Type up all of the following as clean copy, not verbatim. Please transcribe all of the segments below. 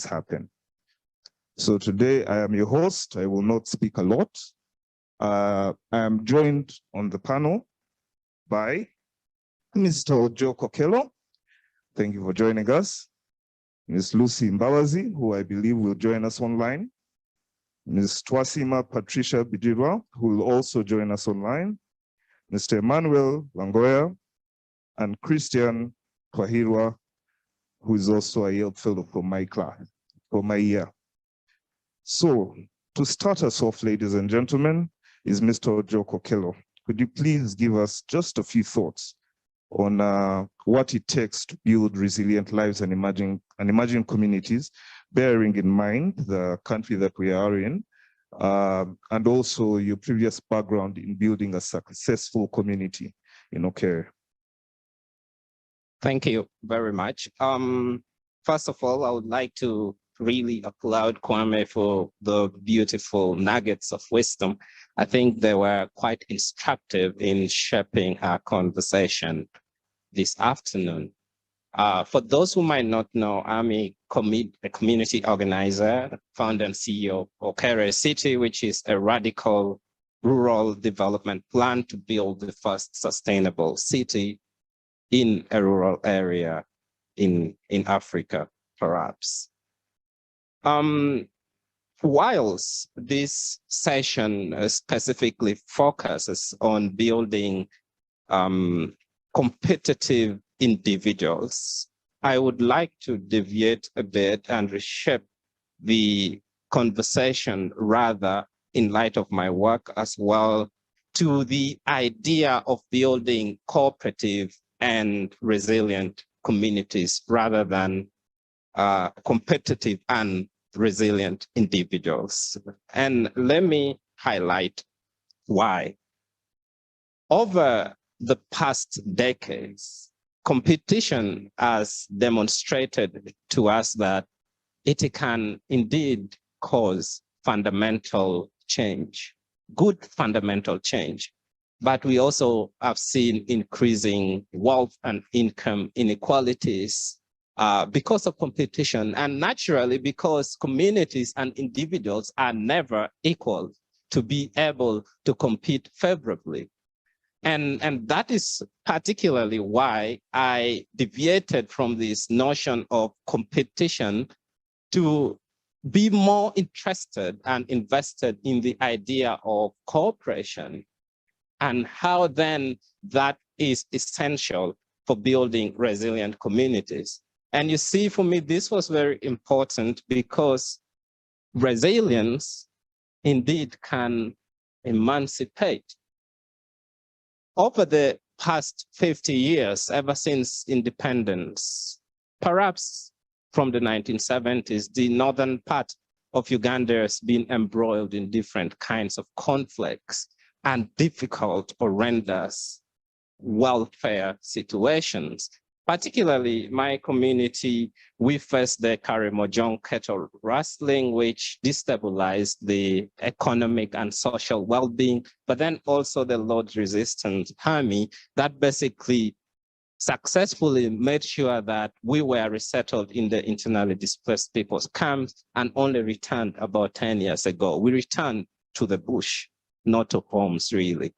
happen. So today I am your host. I will not speak a lot. I am joined on the panel by Mr. Ojok Okello. Thank you for joining us. Ms. Lucy Mbawazi, who I believe will join us online. Ms. Twasima Patricia Bijirwa, who will also join us online. Mr. Emmanuel Langoya, and Christian Twahirwa, who is also a Yale Fellow for my class, for my year. So, to start us off, ladies and gentlemen, is Mr. Ojok Okello. Could you please give us just a few thoughts on what it takes to build resilient lives and emerging communities, bearing in mind the country that we are in, and also your previous background in building a successful community in Okere? Thank you very much. First of all, I would like to really applaud Kwame for the beautiful nuggets of wisdom. I think they were quite instructive in shaping our conversation this afternoon. For those who might not know, I'm a community organizer, founder and CEO of Okere City, which is a radical rural development plan to build the first sustainable city in a rural area in Africa, perhaps. Whilst this session specifically focuses on building competitive individuals, I would like to deviate a bit and reshape the conversation rather in light of my work as well to the idea of building cooperative and resilient communities rather than competitive and resilient individuals. And let me highlight why. Over the past decades, competition has demonstrated to us that it can indeed cause fundamental change, good fundamental change. But we also have seen increasing wealth and income inequalities because of competition, and naturally because communities and individuals are never equal to be able to compete favorably. And that is particularly why I deviated from this notion of competition to be more interested and invested in the idea of cooperation and how then that is essential for building resilient communities. And you see, for me, this was very important because resilience indeed can emancipate. Over the past 50 years, ever since independence, perhaps from the 1970s, the northern part of Uganda has been embroiled in different kinds of conflicts and difficult, horrendous welfare situations. Particularly my community, we faced the Karimojong cattle rustling, which destabilized the economic and social well-being, but then also the Lord's Resistance Army that basically successfully made sure that we were resettled in the internally displaced people's camps and only returned about 10 years ago. We returned to the bush, not to homes really.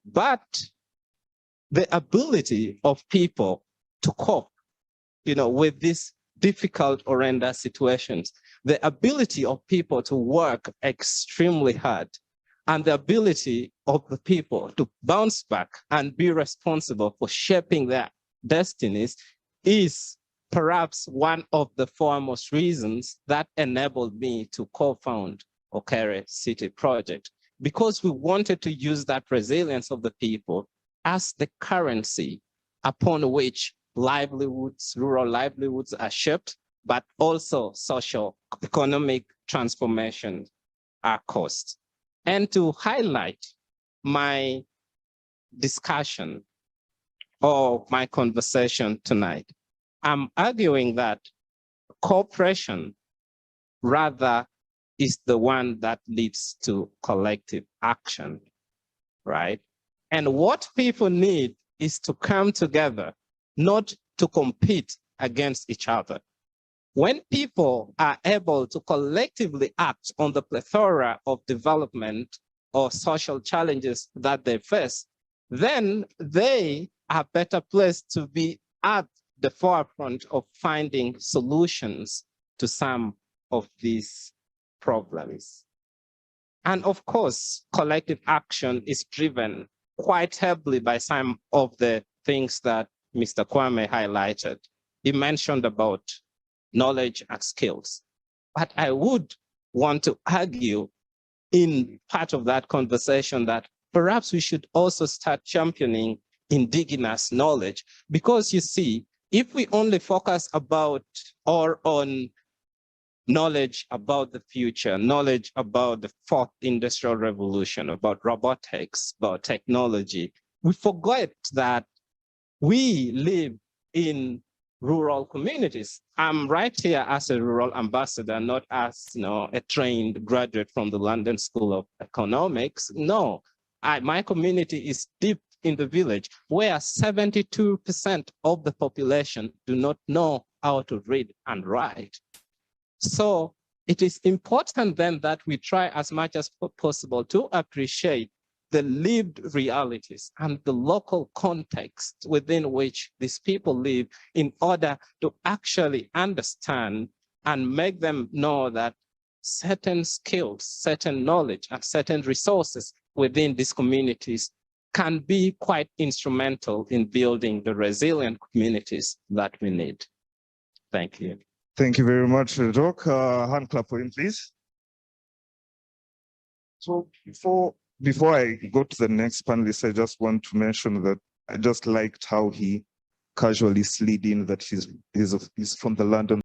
But the ability of people to cope, with these difficult, horrendous situations, the ability of people to work extremely hard, and the ability of the people to bounce back and be responsible for shaping their destinies is perhaps one of the foremost reasons that enabled me to co-found Okere City Project, because we wanted to use that resilience of the people as the currency upon which livelihoods, rural livelihoods are shaped, but also social economic transformation are caused. And to highlight my discussion or my conversation tonight, I'm arguing that cooperation rather is the one that leads to collective action, right? And what people need is to come together, not to compete against each other. When people are able to collectively act on the plethora of development or social challenges that they face, then they are better placed to be at the forefront of finding solutions to some of these problems. And of course, collective action is driven quite heavily by some of the things that Mr. Kwame highlighted. He mentioned about knowledge and skills. But I would want to argue in part of that conversation that perhaps we should also start championing indigenous knowledge, because you see, if we only focus about or on knowledge about the future, knowledge about the fourth industrial revolution, about robotics, about technology, we forget that we live in rural communities. I'm right here as a rural ambassador, not as a trained graduate from the London School of Economics. No, my community is deep in the village, where 72% of the population do not know how to read and write. So it is important then that we try as much as possible to appreciate the lived realities and the local context within which these people live, in order to actually understand and make them know that certain skills, certain knowledge, and certain resources within these communities can be quite instrumental in building the resilient communities that we need. Thank you. Thank you very much, Ojok. Hand clap for him, please. So before I go to the next panelist, I just want to mention that I just liked how he casually slid in that he's from the London